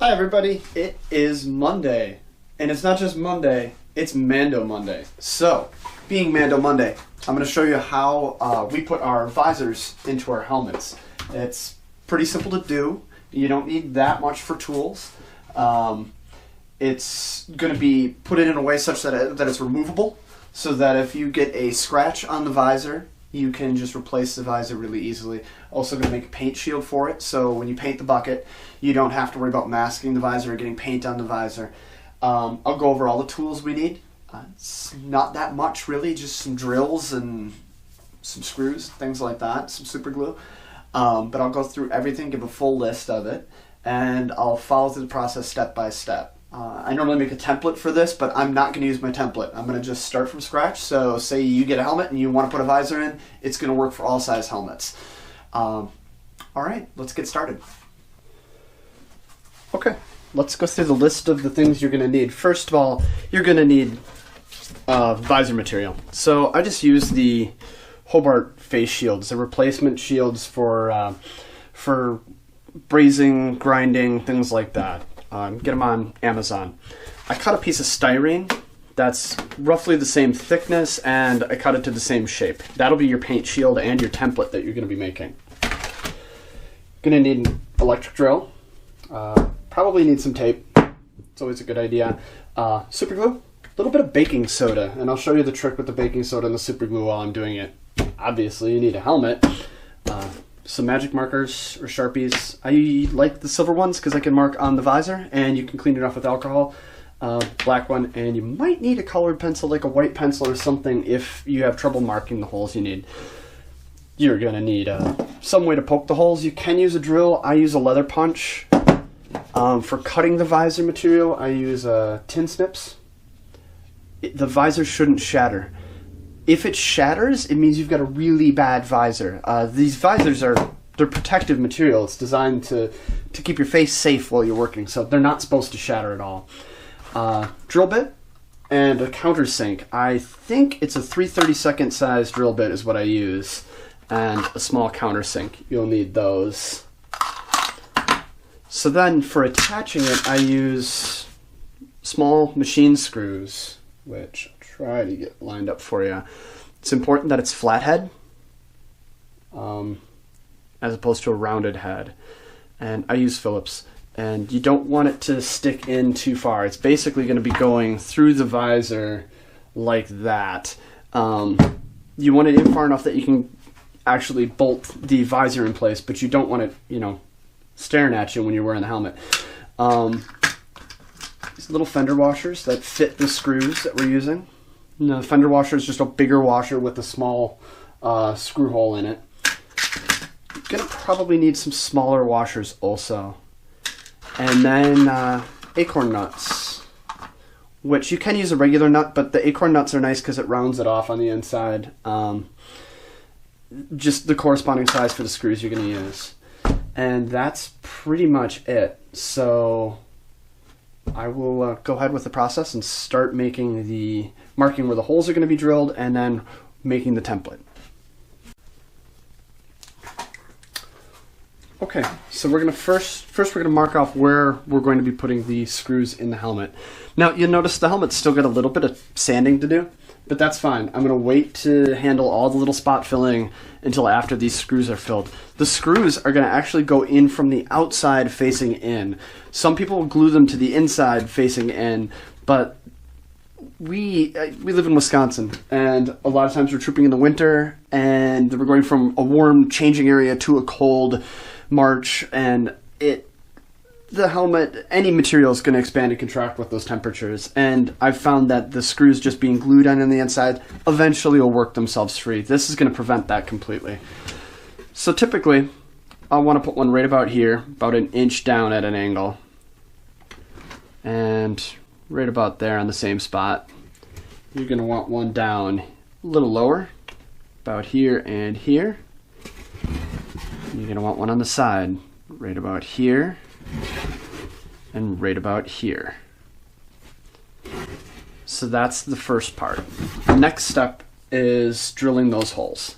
Hi everybody, it is Monday, and it's not just Monday, it's Mando Monday. So, being Mando Monday, I'm going to show you how we put our visors into our helmets. It's pretty simple to do. You don't need that much for tools. It's going to be put in a way such that it's removable, so that if you get a scratch on the visor, you can just replace the visor really easily. Also going to make a paint shield for it, so when you paint the bucket, you don't have to worry about masking the visor or getting paint on the visor. I'll go over all the tools we need. It's not that much really, just some drills and some screws, things like that, some super glue. But I'll go through everything, give a full list of it, and I'll follow through the process step by step. I normally make a template for this, but I'm not going to use my template. I'm going to just start from scratch. So say you get a helmet and you want to put a visor in, it's going to work for all size helmets. All right, let's get started. Okay, let's go through the list of the things you're going to need. First of all, you're going to need visor material. So I just use the Hobart face shields, the replacement shields for brazing, grinding, things like that. Get them on Amazon. I cut a piece of styrene that's roughly the same thickness, and I cut it to the same shape. That'll be your paint shield and your template that you're going to be making. Going to need an electric drill. Probably need some tape. It's always a good idea. Super glue, a little bit of baking soda, and I'll show you the trick with the baking soda and the super glue while I'm doing it. Obviously, you need a helmet. Some magic markers or Sharpies. I like the silver ones because I can mark on the visor and you can clean it off with alcohol. Black one, and you might need a colored pencil like a white pencil or something if you have trouble marking the holes you need. You're going to need some way to poke the holes. You can use a drill. I use a leather punch. For cutting the visor material, I use tin snips. The visor shouldn't shatter. If it shatters, it means you've got a really bad visor. These visors they're protective material. It's designed to keep your face safe while you're working, so they're not supposed to shatter at all. Drill bit and a countersink. I think it's a 3/32 size drill bit is what I use, and a small countersink. You'll need those. So then for attaching it, I use small machine screws, which try to get lined up for you. It's important that it's flathead as opposed to a rounded head. And I use Phillips. And you don't want it to stick in too far. It's basically going to be going through the visor like that. You want it in far enough that you can actually bolt the visor in place, but you don't want it, staring at you when you're wearing the helmet. These little fender washers that fit the screws that we're using. The fender washer is just a bigger washer with a small screw hole in it. You're going to probably need some smaller washers also. And then acorn nuts, which you can use a regular nut, but the acorn nuts are nice because it rounds it off on the inside. Just the corresponding size for the screws you're going to use. And that's pretty much it. So I will go ahead with the process and start marking where the holes are going to be drilled, and then making the template. Okay, so we're going to first we're going to mark off where we're going to be putting the screws in the helmet. Now you'll notice the helmet's still got a little bit of sanding to do, but that's fine. I'm going to wait to handle all the little spot filling until after these screws are filled. The screws are going to actually go in from the outside facing in. Some people will glue them to the inside facing in, but we live in Wisconsin, and a lot of times we're trooping in the winter, and we're going from a warm changing area to a cold March, and the helmet, any material is going to expand and contract with those temperatures, and I've found that the screws just being glued on the inside eventually will work themselves free. This is going to prevent that completely. So typically, I'll want to put one right about here, about an inch down at an angle, and right about there on the same spot. You're going to want one down a little lower, about here and here. You're going to want one on the side, right about here, and right about here. So that's the first part. The next step is drilling those holes.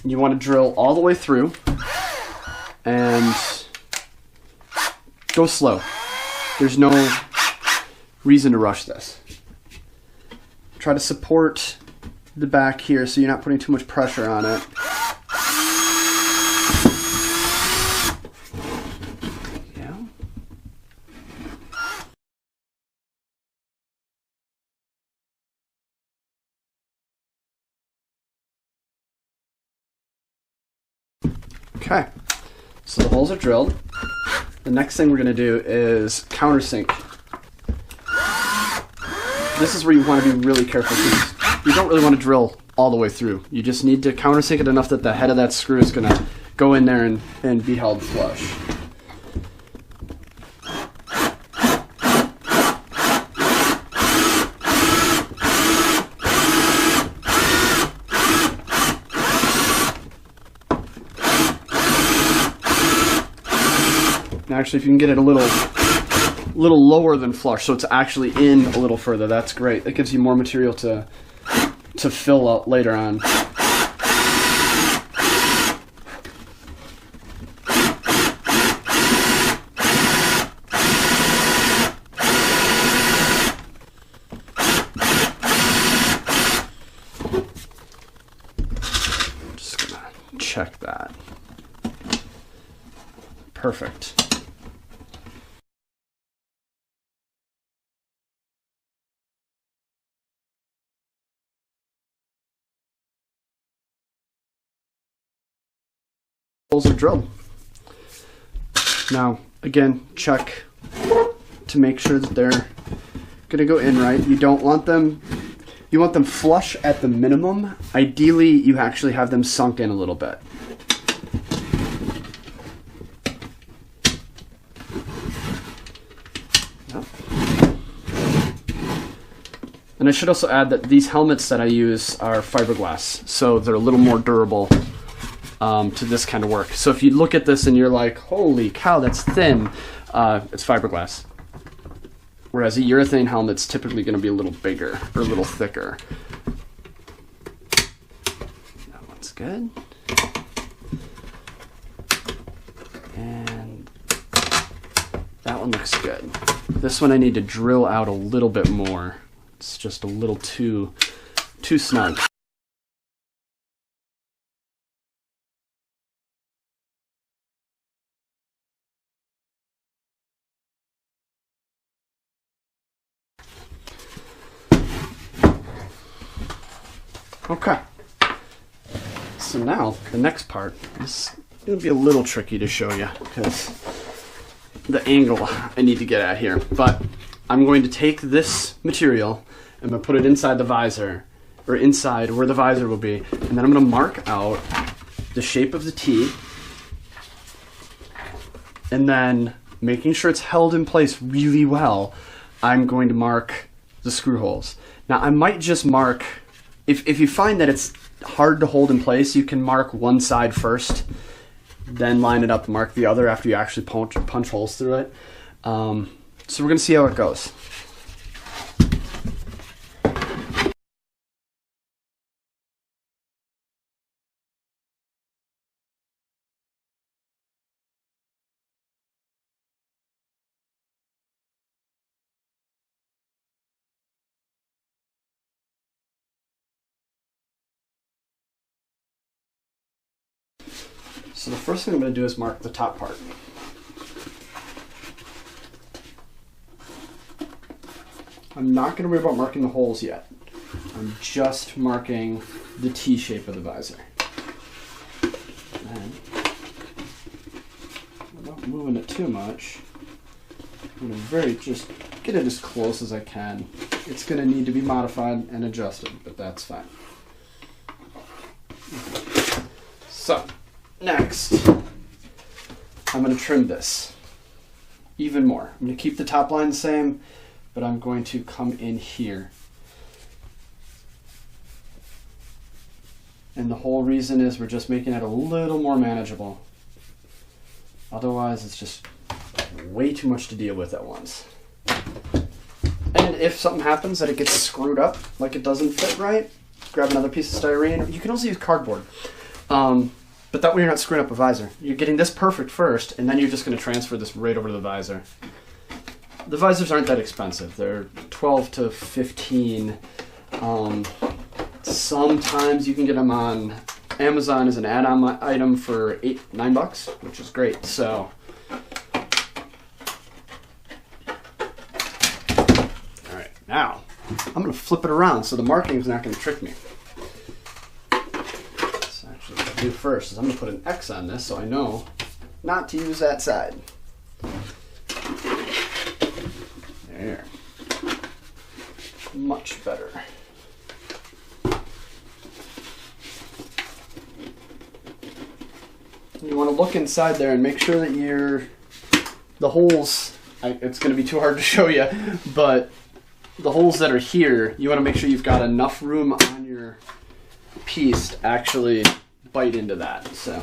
You want to drill all the way through and go slow. There's no reason to rush this. Try to support the back here so you're not putting too much pressure on it. Yeah. Okay, so the holes are drilled. The next thing we're going to do is countersink. This is where you want to be really careful because you don't really want to drill all the way through. You just need to countersink it enough that the head of that screw is going to go in there and be held flush. Actually, if you can get it a little lower than flush, so it's actually in a little further, that's great. That gives you more material to fill out later on. Just gonna check that. Perfect. Holes are drilled. Now, again, check to make sure that they're gonna go in right. You don't want them, you want them flush at the minimum. Ideally, you actually have them sunk in a little bit. Yep. And I should also add that these helmets that I use are fiberglass, so they're a little more durable to this kind of work. So if you look at this and you're like, holy cow, that's thin, it's fiberglass. Whereas a urethane helmet's typically going to be a little bigger or a little thicker. That one's good. And that one looks good. This one I need to drill out a little bit more. It's just a little too snug. Okay, so now the next part is going to be a little tricky to show you because the angle I need to get at here. But I'm going to take this material and I'm going to put it inside the visor, or inside where the visor will be, and then I'm going to mark out the shape of the T, and then making sure it's held in place really well, I'm going to mark the screw holes. Now I might just mark, if you find that it's hard to hold in place, you can mark one side first, then line it up and mark the other after you actually punch holes through it. So we're going to see how it goes. So the first thing I'm going to do is mark the top part. I'm not going to worry about marking the holes yet. I'm just marking the T shape of the visor. And I'm not moving it too much. I'm going to just get it as close as I can. It's going to need to be modified and adjusted, but that's fine. So, next, I'm going to trim this even more. I'm going to keep the top line the same, but I'm going to come in here. And the whole reason is we're just making it a little more manageable. Otherwise, it's just way too much to deal with at once. And if something happens that it gets screwed up, like it doesn't fit right, grab another piece of styrene. You can also use cardboard. But that way you're not screwing up a visor. You're getting this perfect first, and then you're just going to transfer this right over to the visor. The visors aren't that expensive. They're 12 to 15. Sometimes you can get them on Amazon as an add-on item for $8-9, which is great. So, all right, now I'm going to flip it around so the marking is not going to trick me. So actually, what I'll do first is I'm going to put an X on this so I know not to use that side. There. Much better. You want to look inside there and make sure that the holes, it's going to be too hard to show you, but the holes that are here, you want to make sure you've got enough room on your piece to actually bite into that. So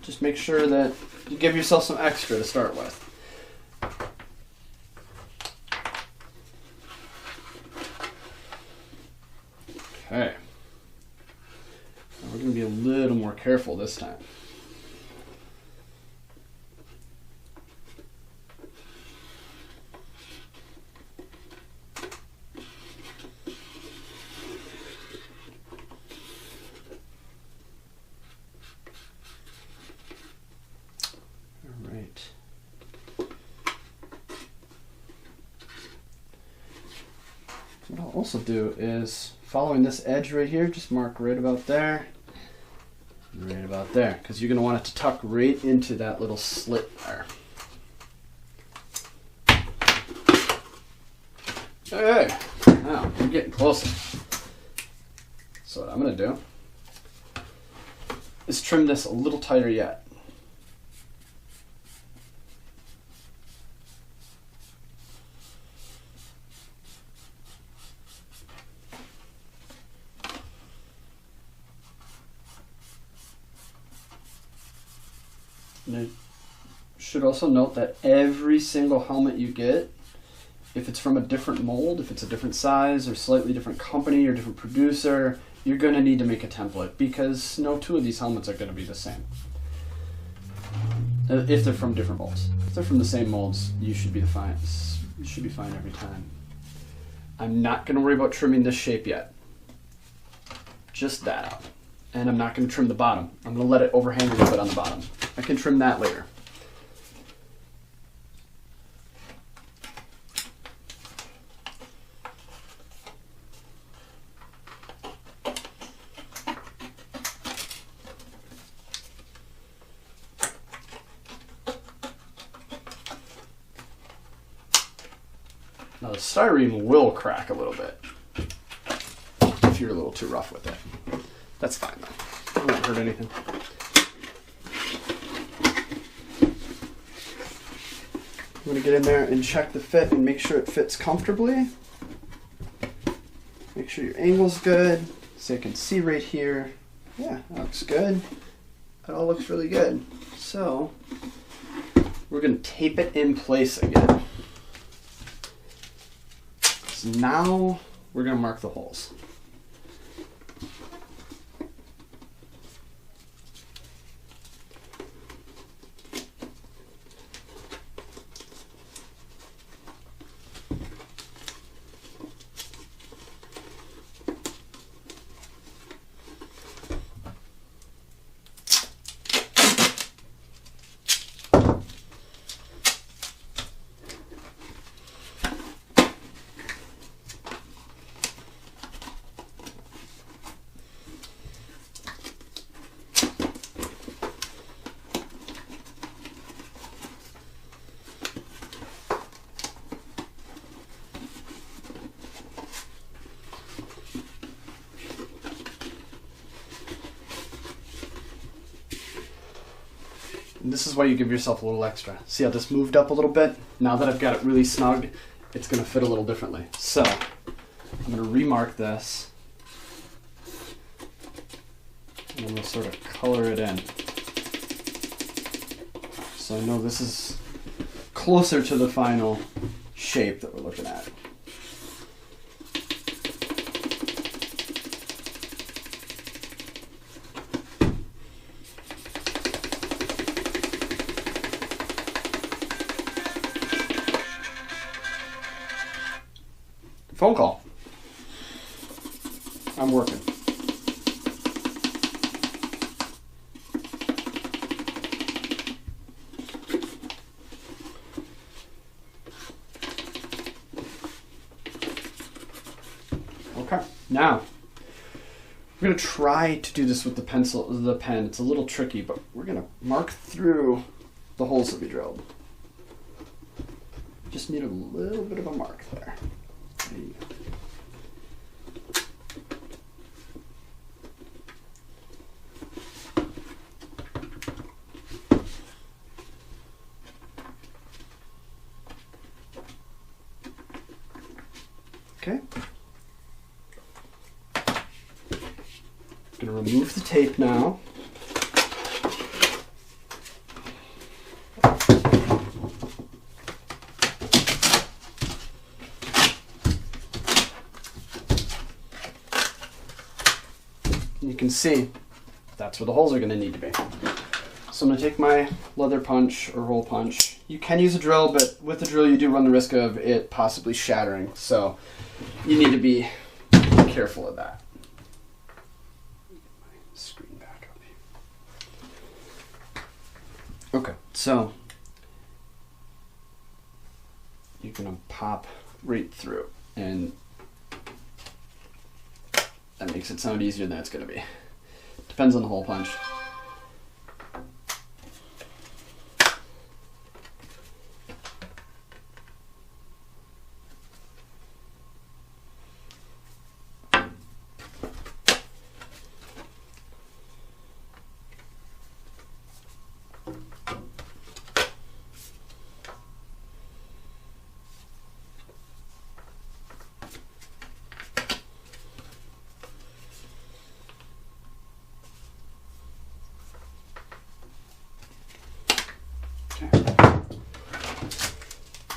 just make sure that you give yourself some extra to start with. Okay. Now we're going to be a little more careful this time. All right. What I'll also do is, following this edge right here, just mark right about there, because you're going to want it to tuck right into that little slit there. Hey, now we're getting closer. So what I'm going to do is trim this a little tighter yet. And I should also note that every single helmet you get, if it's from a different mold, if it's a different size or slightly different company or different producer, you're going to need to make a template because no two of these helmets are going to be the same. If they're from different molds. If they're from the same molds, you should be fine. You should be fine every time. I'm not going to worry about trimming this shape yet. Just that out. And I'm not going to trim the bottom. I'm going to let it overhang a little bit on the bottom. I can trim that later. Now the styrene will crack a little bit if you're a little too rough with it. That's fine though. It won't hurt anything. I'm going to get in there and check the fit and make sure it fits comfortably. Make sure your angle's good so you can see right here. Yeah, that looks good. That all looks really good. So we're going to tape it in place again. So now we're going to mark the holes. And this is why you give yourself a little extra. See how this moved up a little bit? Now that I've got it really snug, it's going to fit a little differently. So I'm going to remark this. And I'm going to sort of color it in. So I know this is closer to the final shape that we're looking at. Phone call. I'm working. Okay, now we're going to try to do this with the pen. It's a little tricky, but we're going to mark through the holes that we drilled. Just need a little bit of a mark there. There you go. Okay. I'm going to remove the tape now. You can see that's where the holes are going to need to be. So I'm going to take my leather punch or hole punch. You can use a drill, but with the drill you do run the risk of it possibly shattering. So you need to be careful of that. Get my screen back up here. Okay, so you're going to pop right through, and that makes it sound easier than it's going to be. Depends on the hole punch.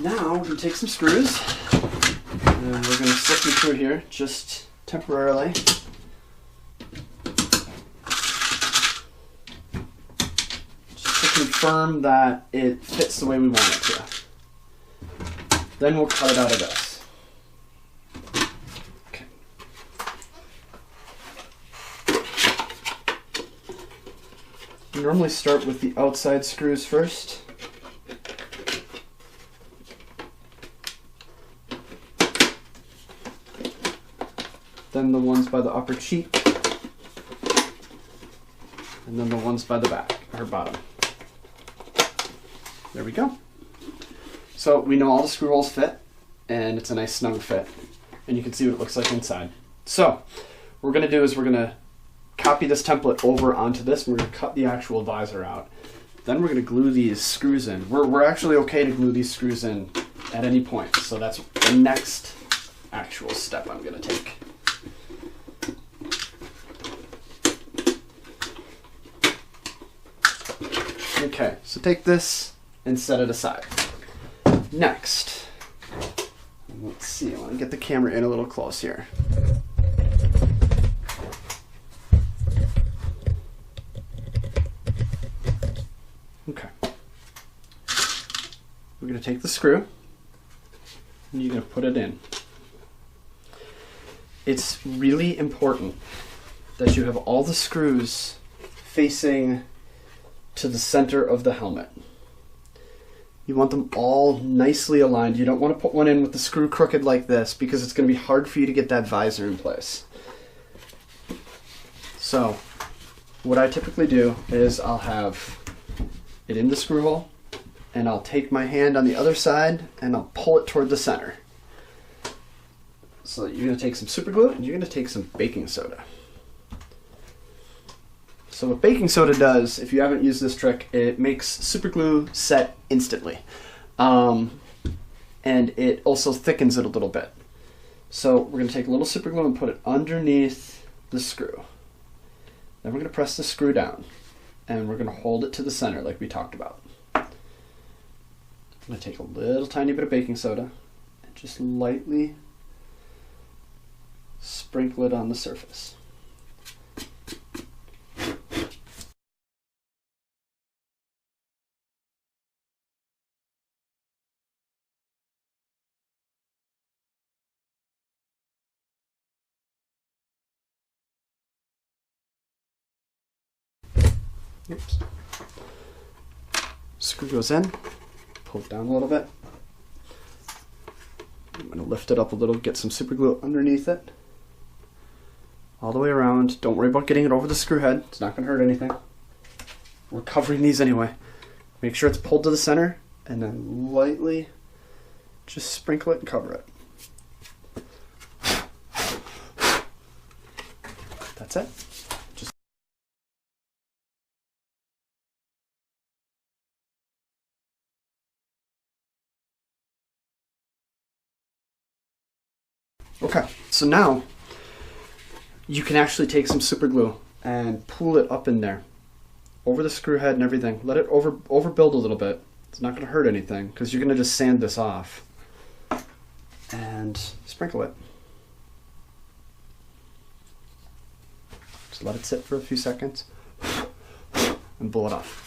Now we're going to take some screws and we're going to stick them through here just temporarily. Just to confirm that it fits the way we want it to. Then we'll cut it out of this. Okay. You normally start with the outside screws first. Then the ones by the upper cheek, and then the ones by the back, or bottom. There we go. So we know all the screw holes fit, and it's a nice snug fit, and you can see what it looks like inside. So what we're going to do is we're going to copy this template over onto this, and we're going to cut the actual visor out. Then we're going to glue these screws in. We're actually okay to glue these screws in at any point, so that's the next actual step I'm going to take. Okay, so take this and set it aside. Next, let's see, I want to get the camera in a little close here. Okay. We're going to take the screw and you're going to put it in. It's really important that you have all the screws facing to the center of the helmet. You want them all nicely aligned. You don't want to put one in with the screw crooked like this because it's going to be hard for you to get that visor in place. So what I typically do is I'll have it in the screw hole and I'll take my hand on the other side and I'll pull it toward the center. So you're going to take some super glue and you're going to take some baking soda. So what baking soda does, if you haven't used this trick, it makes super glue set instantly. And it also thickens it a little bit. So we're going to take a little super glue and put it underneath the screw. Then we're going to press the screw down. And we're going to hold it to the center like we talked about. I'm going to take a little tiny bit of baking soda and just lightly sprinkle it on the surface. Oops. Screw goes in, pull it down a little bit. I'm going to lift it up a little, get some super glue underneath it. All the way around. Don't worry about getting it over the screw head. It's not going to hurt anything. We're covering these anyway. Make sure it's pulled to the center and then lightly just sprinkle it and cover it. That's it. Just okay, so now you can actually take some super glue and pull it up in there over the screw head and everything. Let it overbuild a little bit. It's not going to hurt anything because you're going to just sand this off and sprinkle it. Just let it sit for a few seconds and blow it off.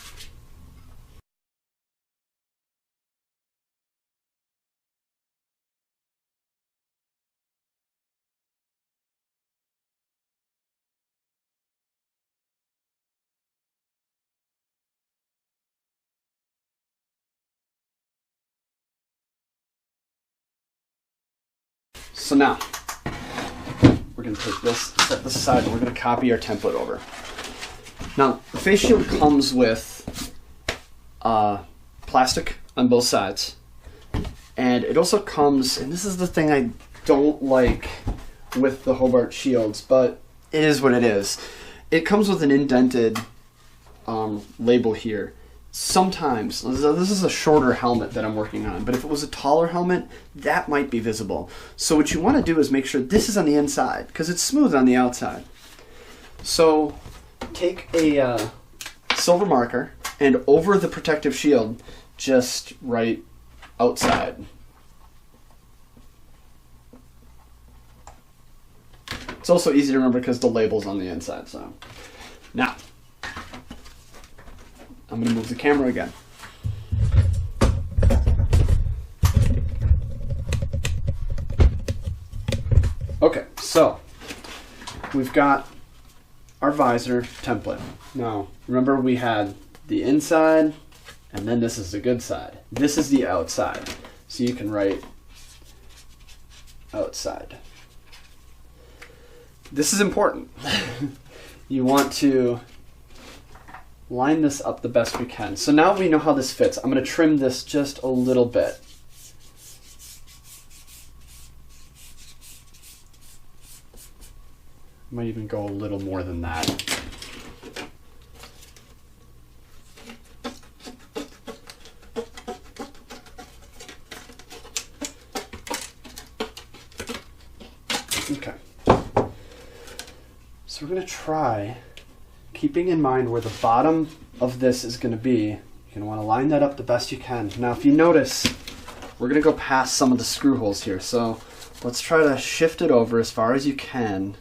So now, we're going to take this, set this aside, and we're going to copy our template over. Now, the face shield comes with plastic on both sides. And it also comes, and this is the thing I don't like with the Hobart shields, but it is what it is. It comes with an indented label here. Sometimes, this is a shorter helmet that I'm working on, but if it was a taller helmet, that might be visible. So what you want to do is make sure this is on the inside, because it's smooth on the outside. So take a silver marker, and over the protective shield, just write outside. It's also easy to remember because the label's on the inside. So now, I'm going to move the camera again. Okay, so we've got our visor template. Now, remember we had the inside, and then this is the good side. This is the outside. So you can write outside. This is important. You want to line this up the best we can. So now we know how this fits. I'm going to trim this just a little bit. Might even go a little more than that. Okay. So we're going to try, keeping in mind where the bottom of this is going to be, you're going to want to line that up the best you can. Now if you notice, we're going to go past some of the screw holes here. So let's try to shift it over as far as you can.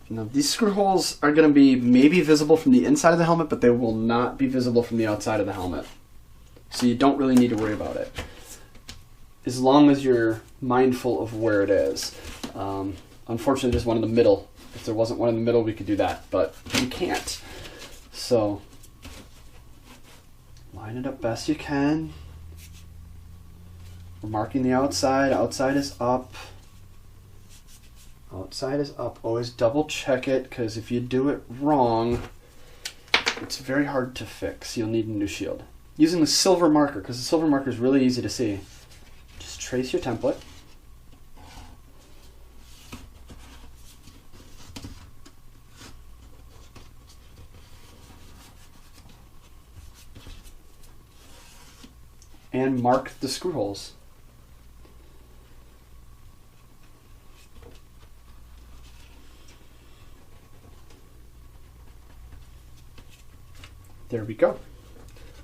Now these screw holes are going to be maybe visible from the inside of the helmet, but they will not be visible from the outside of the helmet. So you don't really need to worry about it, as long as you're mindful of where it is. Unfortunately, there's one in the middle. If there wasn't one in the middle, we could do that, but you can't. So line it up best you can. We're marking the outside. Outside is up. Outside is up. Always double check it, because if you do it wrong, it's very hard to fix. You'll need a new shield. Using the silver marker, because the silver marker is really easy to see. Just trace your template. And mark the screw holes. There we go.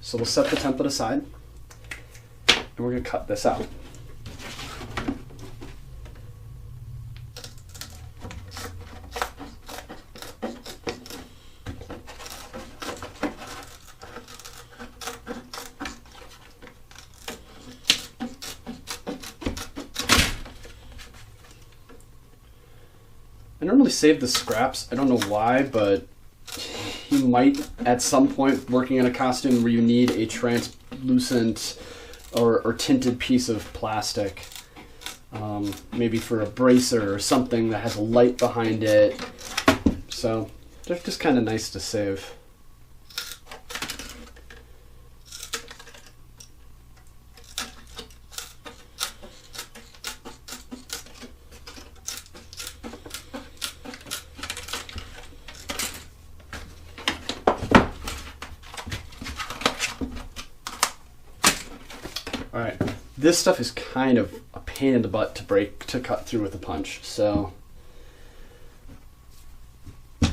So we'll set the template aside, and we're going to cut this out. I normally save the scraps. I don't know why, but You might, at some point, working in a costume where you need a translucent or tinted piece of plastic. Maybe for a bracer or something that has a light behind it. So they're just kind of nice to save. All right, this stuff is kind of a pain in the butt to cut through with a punch. So you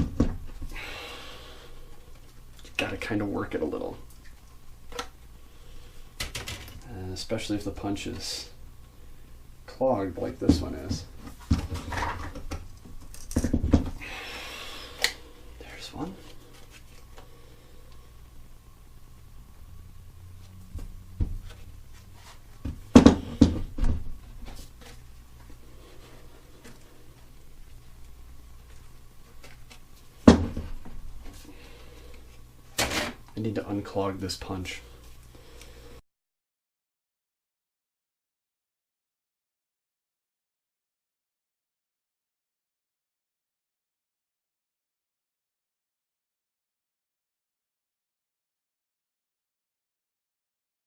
gotta kind of work it a little, especially if the punch is clogged like this one is. There's one. I need to unclog this punch.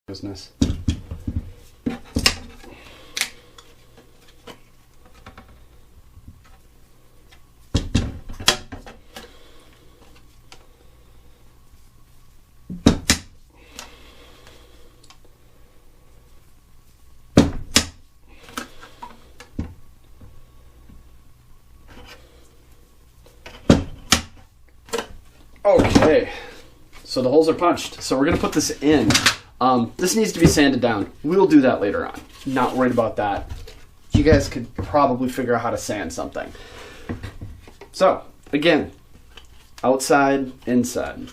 Business. Okay, so the holes are punched. So we're gonna put this in. This needs to be sanded down. We'll do that later on. Not worried about that. You guys could probably figure out how to sand something. So again, outside, inside.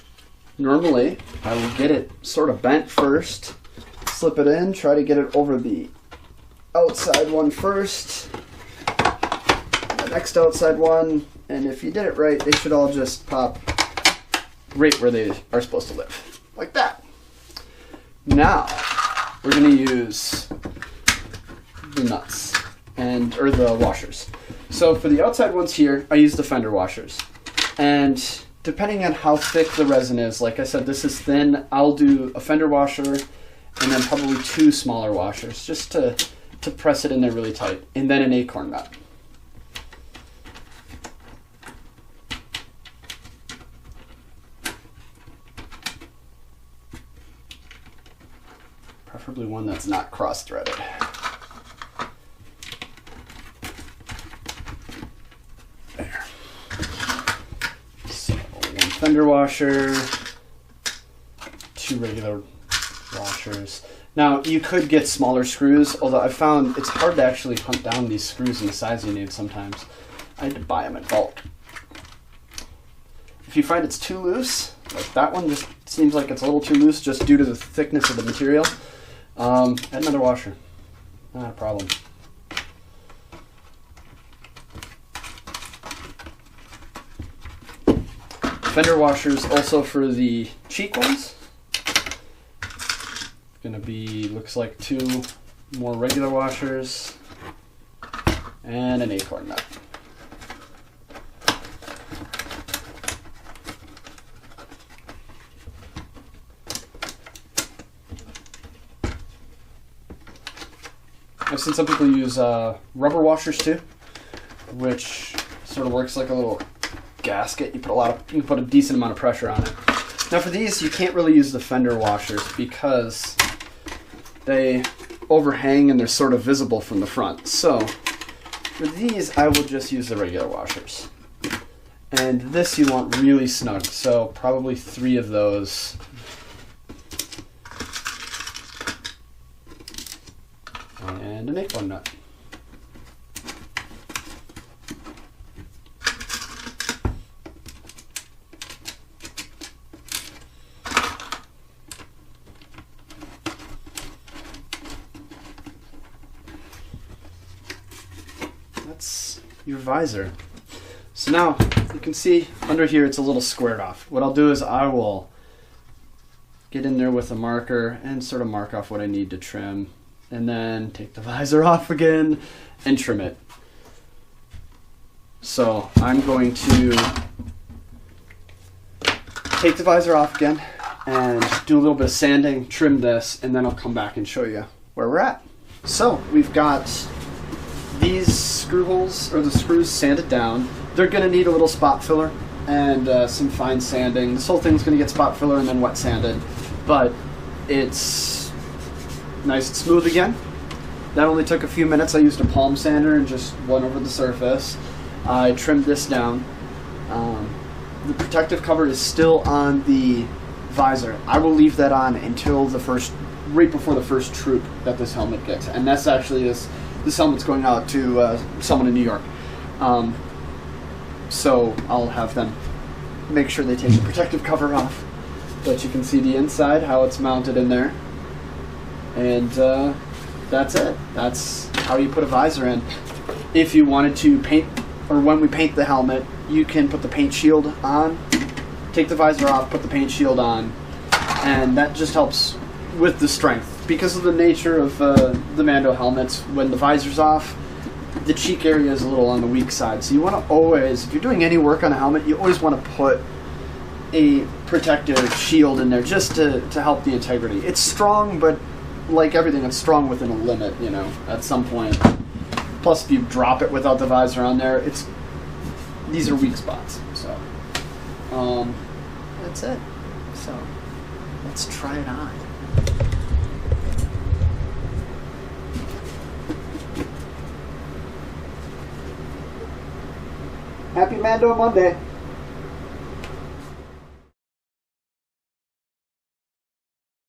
Normally, I will get it sort of bent first, slip it in, try to get it over the outside one first, the next outside one, and if you did it right, they should all just pop right where they are supposed to live, like that. Now, we're going to use the nuts, or the washers. So for the outside ones here, I use the fender washers. And depending on how thick the resin is, like I said, this is thin, I'll do a fender washer and then probably 2 smaller washers just to press it in there really tight. And then an acorn nut. Preferably one that's not cross-threaded. There. So, 1 fender washer, 2 regular washers. Now, you could get smaller screws, although I found it's hard to actually hunt down these screws in the size you need sometimes. I had to buy them in bulk. If you find it's too loose, like that one just seems like it's a little too loose just due to the thickness of the material, add another washer. Not a problem. Fender washers also for the cheek ones. Gonna be, looks like 2 more regular washers and an acorn nut. I've seen some people use rubber washers too, which sort of works like a little gasket. You can put a decent amount of pressure on it. Now for these, you can't really use the fender washers because they overhang and they're sort of visible from the front. So for these, I will just use the regular washers. And this you want really snug, so probably 3 of those. And an acorn nut. That's your visor. So So now you can see under here it's a little squared off. What I'll do is I will get in there with a marker and sort of mark off what I need to trim, and then take the visor off again and trim it. So I'm going to take the visor off again and do a little bit of sanding, trim this, and then I'll come back and show you where we're at. So we've got these screw holes, or the screws, sanded down. They're going to need a little spot filler and some fine sanding. This whole thing's going to get spot filler and then wet sanded, but it's nice and smooth again. That only took a few minutes. I used a palm sander and just went over the surface. I trimmed this down. The protective cover is still on the visor. I will leave that on until right before the first troop that this helmet gets, and that's actually this helmet's going out to someone in New York. So I'll have them make sure they take the protective cover off, but you can see the inside, how it's mounted in there, and that's it. That's how you put a visor in. If you wanted to paint, or when we paint the helmet, you can put the paint shield on, take the visor off, put the paint shield on, and that just helps with the strength. Because of the nature of the Mando helmets, when the visor's off, the cheek area is a little on the weak side. So you want to always, if you're doing any work on a helmet, you always want to put a protective shield in there just to help the integrity. It's strong, but like everything, it's strong within a limit, you know, at some point. Plus, if you drop it without the visor on there, these are weak spots. So, that's it. So, let's try it on. Happy Mando Monday.